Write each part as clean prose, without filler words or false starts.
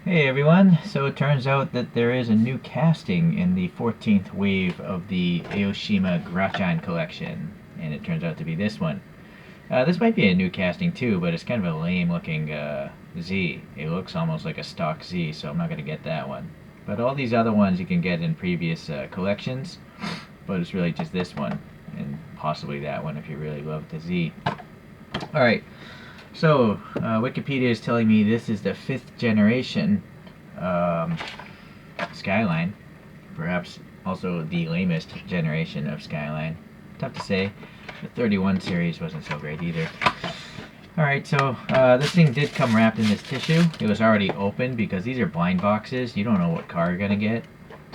Hey everyone, so it turns out that there is a new casting in the 14th wave of the Aoshima Grachan collection, and it turns out to be this one. This might be a new casting too, but it's kind of a lame looking Z. It looks almost like a stock Z, so I'm not going to get that one. But all these other ones you can get in previous collections, but it's really just this one, and possibly that one if you really love the Z. Alright, so, Wikipedia is telling me this is the 5th generation Skyline. Perhaps also the lamest generation of Skyline. Tough to say. The 31 series wasn't so great either. Alright, so this thing did come wrapped in this tissue. It was already open because these are blind boxes. You don't know what car you're going to get.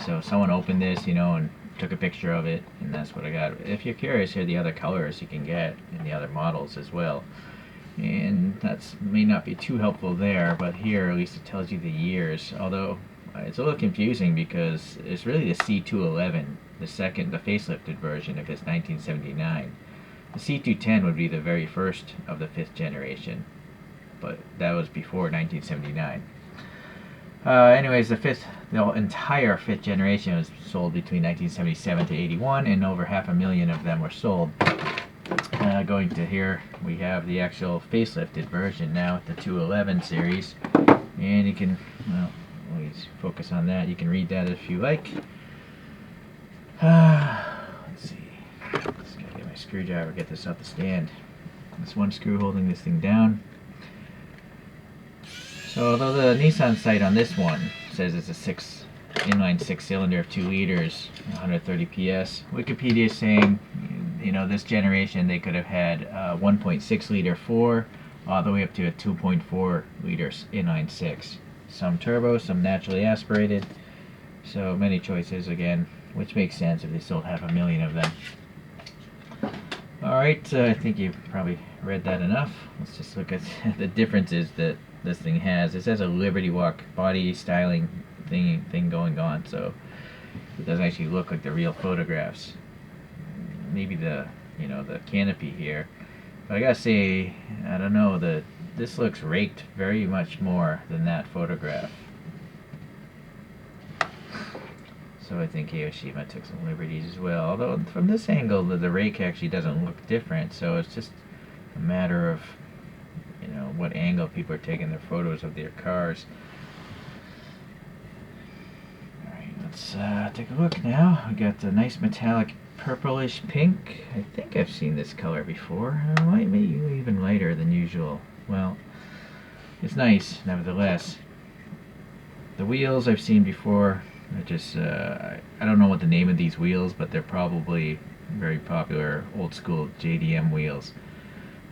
So someone opened this, and took a picture of it, and that's what I got. If you're curious, here are the other colors you can get and the other models as well. And that may not be too helpful there, but here at least it tells you the years, although it's a little confusing because it's really the C211, the facelifted version, if it's 1979. The C210 would be the very first of the 5th generation, but that was before 1979. Anyways, the entire 5th generation was sold between 1977 to 81, and over 500,000 of them were sold. Going to here, we have the actual facelifted version now with the 211 series, and you can, always focus on that. You can read that if you like. Let's see. Just gotta get my screwdriver, get this off the stand. There's one screw holding this thing down. So although the Nissan site on this one says it's a inline 6-cylinder of 2 liters, 130 PS, Wikipedia is saying, this generation they could have had 1.6 liter 4 all the way up to a 2.4 liters inline 6. Some turbo, some naturally aspirated. So many choices again, which makes sense if they sold 500,000 of them. Alright, I think you've probably read that enough. Let's just look at the differences that this thing has. It has a Liberty Walk body styling thing going on, so it doesn't actually look like the real photographs. Maybe the canopy here, but I gotta say, I don't know, this looks raked very much more than that photograph. So I think Aoshima took some liberties as well, although from this angle the rake actually doesn't look different, so it's just a matter of what angle people are taking their photos of their cars. Alright, let's take a look now. We got the nice metallic purplish pink. I think I've seen this color before. It might be even lighter than usual. Well, it's nice nevertheless. The wheels I've seen before. They're just I don't know what the name of these wheels, but they're probably very popular old school JDM wheels.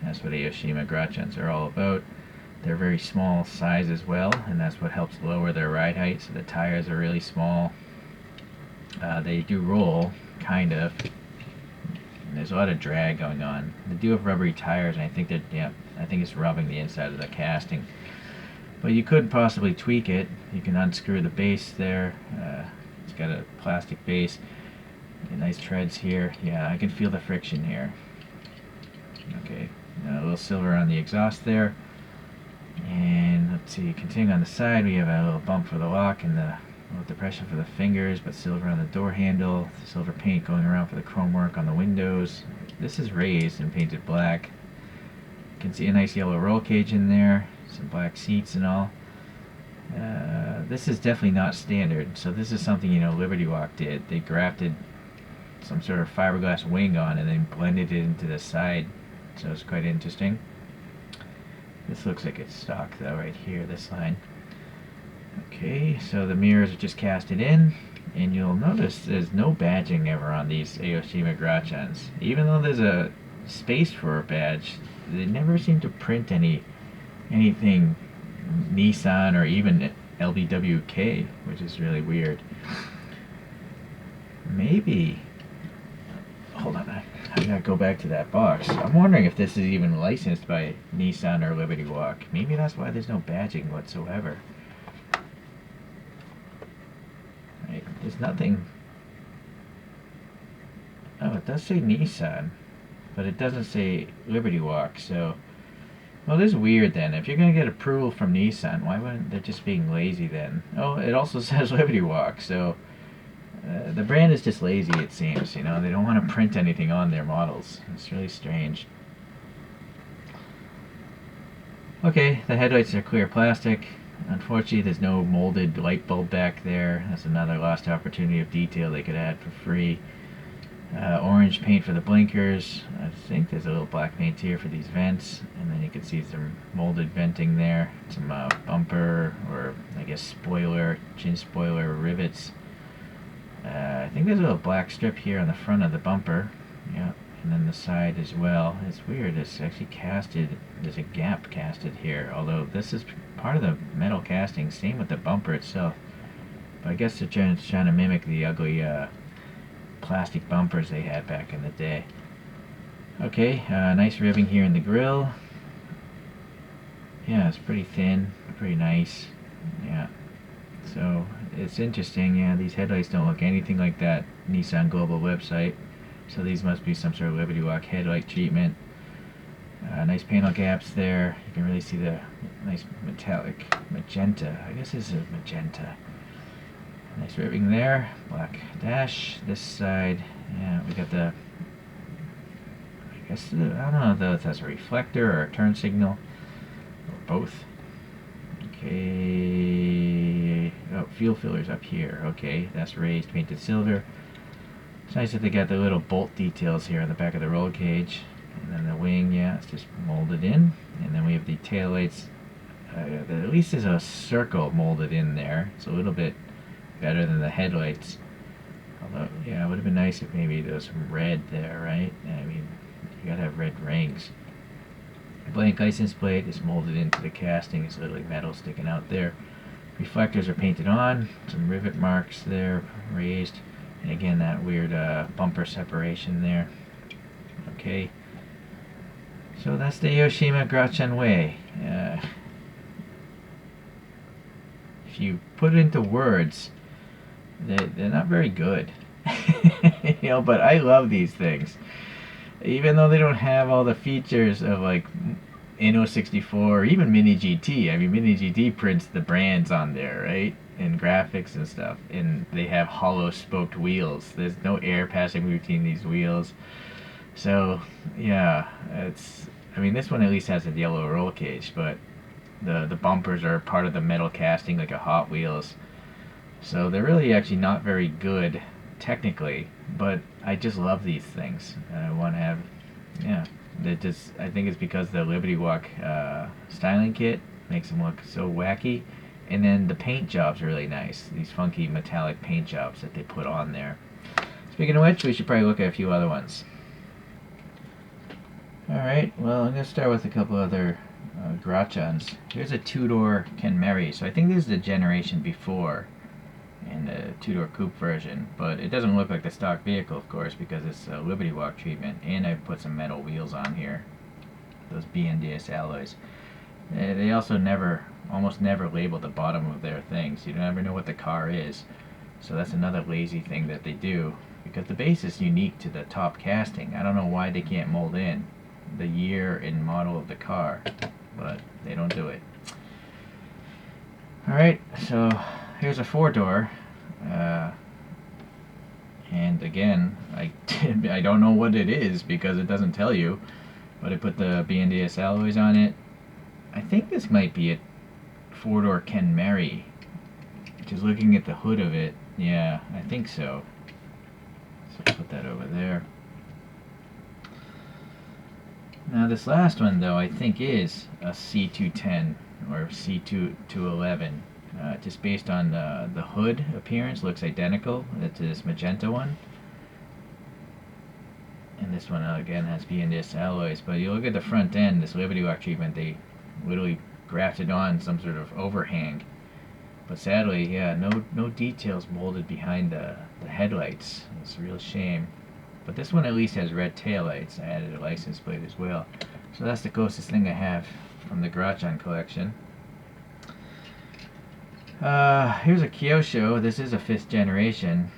That's what Aoshima Grachans are all about. They're very small size as well, and that's what helps lower their ride height. So the tires are really small. They do roll, kind of. And there's a lot of drag going on. They do have rubbery tires, and I think it's rubbing the inside of the casting. But you could possibly tweak it. You can unscrew the base there. It's got a plastic base. Nice treads here. Yeah, I can feel the friction here. Okay, a little silver on the exhaust there. And let's see, continuing on the side, we have a little bump for the lock and the little depression for the fingers, but silver on the door handle, silver paint going around for the chrome work on the windows. This is raised and painted black. You can see a nice yellow roll cage in there, some black seats and all. This is definitely not standard, so this is something Liberty Walk did. They grafted some sort of fiberglass wing on and then blended it into the side, so it's quite interesting. This looks like it's stock though right here, this line. Okay, so the mirrors are just casted in, and you'll notice there's no badging ever on these Aoshima Grachans. Even though there's a space for a badge, they never seem to print anything Nissan or even LBWK, which is really weird. Maybe, hold on, I gotta go back to that box. I'm wondering if this is even licensed by Nissan or Liberty Walk. Maybe that's why there's no badging whatsoever. Right, there's nothing. Oh, it does say Nissan, but it doesn't say Liberty Walk, so Well, this is weird then. If you're going to get approval from Nissan, why wouldn't they just being lazy then? Oh, it also says Liberty Walk, so the brand is just lazy, it seems. You know, they don't want to print anything on their models. It's really strange. Okay, the headlights are clear plastic. Unfortunately, there's no molded light bulb back there. That's another lost opportunity of detail they could add for free. Orange paint for the blinkers. I think there's a little black paint here for these vents, and then you can see some molded venting there. Some bumper, or I guess spoiler, chin spoiler rivets. I think there's a little black strip here on the front of the bumper. Yeah, and then the side as well. It's weird, it's actually casted, there's a gap casted here, although this is part of the metal casting, same with the bumper itself. But I guess they're trying to mimic the ugly plastic bumpers they had back in the day. Okay, nice ribbing here in the grille. Yeah, it's pretty thin, pretty nice. Yeah, so it's interesting. Yeah, these headlights don't look anything like that Nissan Global website. So these must be some sort of Liberty Walk headlight treatment. Nice panel gaps there. You can really see the nice metallic magenta. I guess this is a magenta. Nice ribbing there. Black dash. This side, yeah, we got the, I guess, I don't know if that's a reflector or a turn signal, or both. Okay. Oh, fuel fillers up here. Okay, that's raised, painted silver. It's nice that they got the little bolt details here on the back of the roll cage. And then the wing, yeah, it's just molded in. And then we have the taillights. At least there's a circle molded in there. It's a little bit better than the headlights. Although, yeah, it would have been nice if maybe there was some red there, right? I mean, you gotta have red rings. Blank license plate is molded into the casting. It's literally metal sticking out there. Reflectors are painted on. Some rivet marks there, raised. And again, that weird bumper separation there. Okay. So that's the Aoshima Grachan way. If you put it into words, they're not very good. You know, but I love these things. Even though they don't have all the features of like Inno 64 or even Mini GT. I mean, Mini GT prints the brands on there, right? And graphics and stuff. And they have hollow spoked wheels. There's no air passing between these wheels. So, yeah, I mean, this one at least has a yellow roll cage, but the bumpers are part of the metal casting like a Hot Wheels. So they're really actually not very good technically, but I just love these things. I want to have, yeah, I think it's because the Liberty Walk styling kit makes them look so wacky, and then the paint jobs are really nice. These funky metallic paint jobs that they put on there. Speaking of which, we should probably look at a few other ones. Alright, well, I'm going to start with a couple other Grachans. Here's a two-door Kenmeri, so I think this is the generation before in the two-door coupe version, but it doesn't look like the stock vehicle, of course, because it's a Liberty Walk treatment, and I've put some metal wheels on here, those BNDS alloys. They also almost never label the bottom of their things. You never know what the car is, so that's another lazy thing that they do, because the base is unique to the top casting. I don't know why they can't mold in the year and model of the car, but they don't do it. Alright, so here's a four-door, and again, I don't know what it is because it doesn't tell you, but I put the BNDS alloys on it. I think this might be a four-door Kenmeri. Just looking at the hood of it, yeah, I think so. So put that over there. Now this last one, though, I think is a C210 or C211. Just based on the hood appearance, looks identical to this magenta one. And this one, again, has BNDS alloys. But you look at the front end, this Liberty Walk treatment, they literally grafted on some sort of overhang. But sadly, yeah, no details molded behind the headlights. It's a real shame. But this one at least has red taillights. I added a license plate as well. So that's the closest thing I have from the Grachan collection. Here's a Kyosho. This is a 5th generation.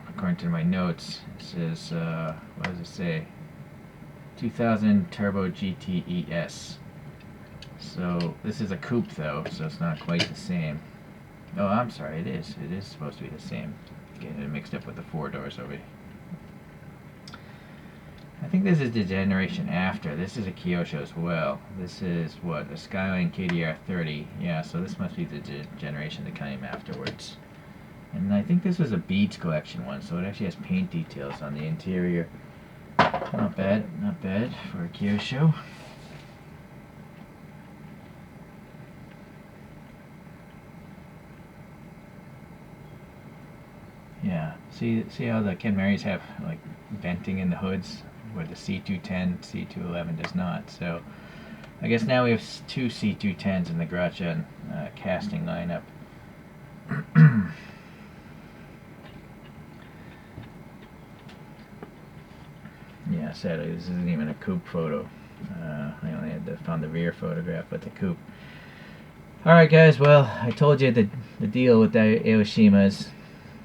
According to my notes, it says, what does it say? 2000 Turbo GT So this is a coupe though, so it's not quite the same. Oh, I'm sorry, it is. It is supposed to be the same. Getting it mixed up with the 4 doors over here. I think this is the generation after. This is a Kyosho as well. This is what, a Skyline KDR 30. Yeah, so this must be the generation that came afterwards. And I think this was a Beads collection one, so it actually has paint details on the interior. Not bad for a Kyosho. Yeah, see how the Kenmarys have like venting in the hoods, where the C210, C211 does not. So I guess now we have 2 C210s in the Grachan casting lineup. Yeah, sadly this isn't even a coupe photo. I only had found the rear photograph with the coupe. Alright guys, well, I told you the deal with the Aoshimas.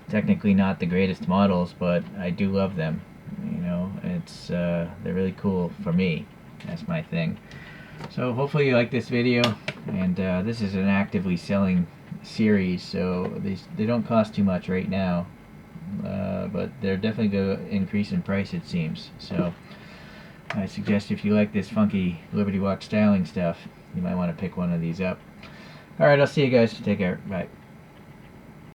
Technically not the greatest models, but I do love them. You know, it's they're really cool for me. That's my thing. So hopefully you like this video, and this is an actively selling series, so they don't cost too much right now, but they're definitely going to increase in price, it seems. So I suggest if you like this funky Liberty Walk styling stuff, you might want to pick one of these up. Alright, I'll see you guys. Take care. Bye.